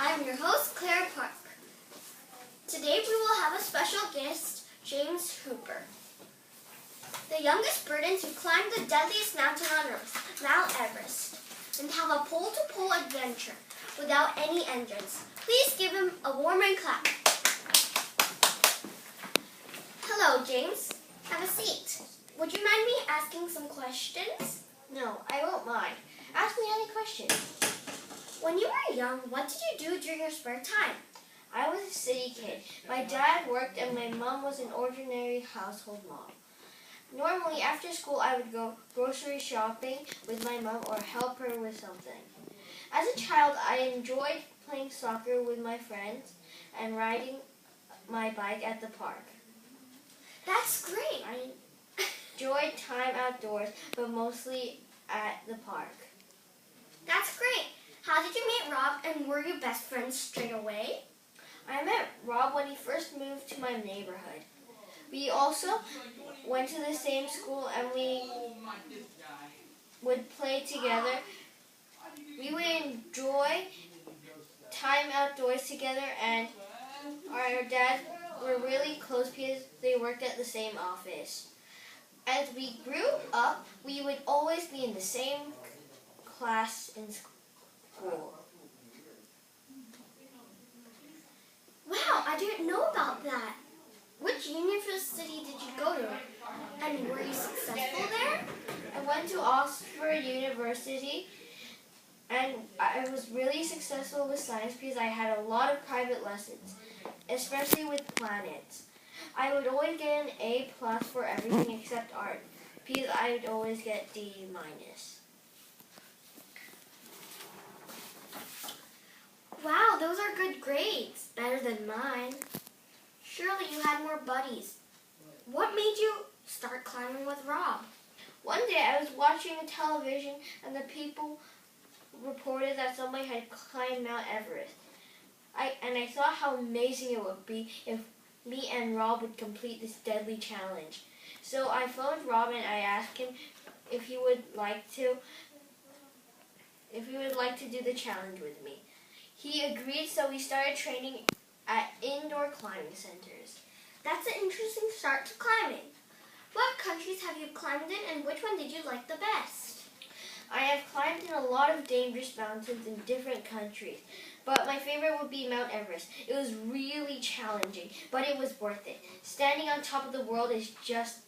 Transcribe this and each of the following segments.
I'm your host, Claire Park. Today we will have a special guest, James Hooper, the youngest Briton to climb the deadliest mountain on Earth, Mount Everest, and have a pole-to-pole adventure without any engines. Please give him a warm clap. Hello, James. Have a seat. Would you mind me asking some questions? No, I won't mind. Ask me any questions. When you were young, what did you do during your spare time? I was a city kid. My dad worked and my mom was an ordinary household mom. Normally, after school, I would go grocery shopping with my mom or help her with something. As a child, I enjoyed playing soccer with my friends and riding my bike at the park. That's great. I enjoyed time outdoors, but mostly at the park. That's great. How did you meet Rob, and were you best friends straight away? I met Rob when he first moved to my neighborhood. We also went to the same school and we would play together. We would enjoy time outdoors together, and our dads were really close because they worked at the same office. As we grew up, we would always be in the same class in school. Wow, I didn't know about that. Which university did you go to? And were you successful there? I went to Oxford University, and I was really successful with science because I had a lot of private lessons, especially with planets. I would always get an A+ for everything except art because I would always get D-. Wow, those are good grades. Better than mine. Surely you had more buddies. What made you start climbing with Rob? One day I was watching television and the people reported that somebody had climbed Mount Everest. I thought how amazing it would be if me and Rob would complete this deadly challenge. So I phoned Rob and I asked him if he would like to do the challenge with me. He agreed, so we started training at indoor climbing centers. That's an interesting start to climbing. What countries have you climbed in, and which one did you like the best? I have climbed in a lot of dangerous mountains in different countries, but my favorite would be Mount Everest. It was really challenging, but it was worth it. Standing on top of the world is just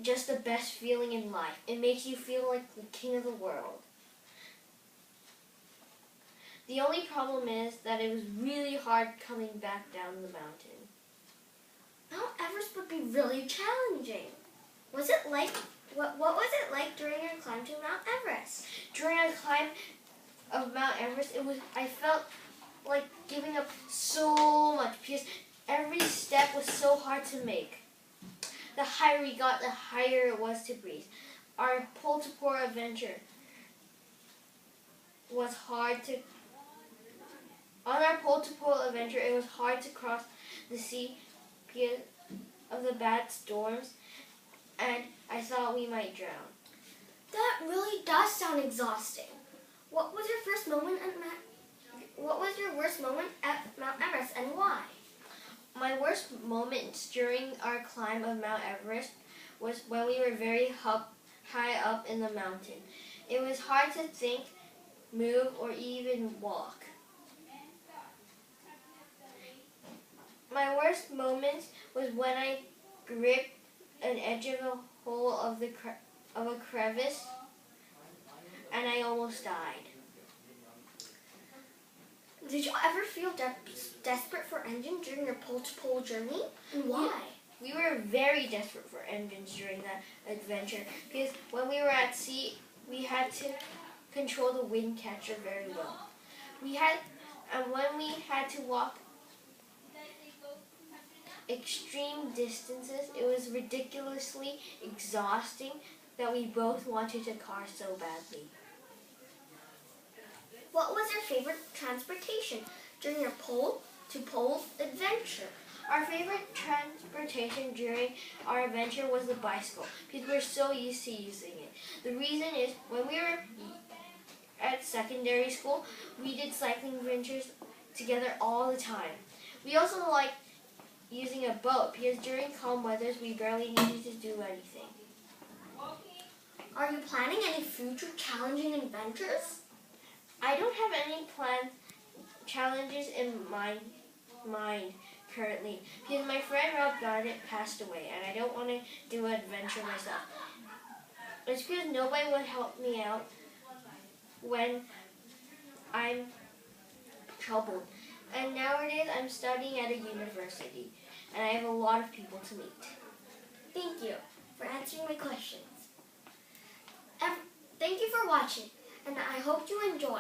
the best feeling in life. It makes you feel like the king of the world. The only problem is that it was really hard coming back down the mountain. Mount Everest would be really challenging. What was it like during your climb to Mount Everest? During our climb of Mount Everest, I felt like giving up so much because every step was so hard to make. The higher we got, the higher it was to breathe. Our pole-to-pole adventure was hard to. On our pole-to-pole adventure, it was hard to cross the sea because of the bad storms, and I thought we might drown. That really does sound exhausting. What was your worst moment at Mount Everest, and why? My worst moments during our climb of Mount Everest was when we were very high up in the mountain. It was hard to think, move, or even walk. My worst moments was when I gripped an edge of a hole of a crevice and I almost died. Did you ever feel desperate for engines during your pole-to-pole journey? And why? We were very desperate for engines during that adventure because when we were at sea, we had to control the wind catcher very well. And when we had to walk extreme distances, it was ridiculously exhausting that we both wanted to car so badly. What was your favorite transportation during your pole-to-pole adventure? Our favorite transportation during our adventure was the bicycle because we're so used to using it. The reason is when we were at secondary school, we did cycling adventures together all the time. We also liked using a boat because during calm weathers we barely needed to do anything. Are you planning any future challenging adventures? I don't have any planned challenges in my mind currently because my friend Rob Garnett passed away and I don't want to do an adventure myself. It's because nobody would help me out when I'm troubled. And nowadays I'm studying at a university and I have a lot of people to meet. Thank you for answering my questions. Thank you for watching, and I hope you enjoy.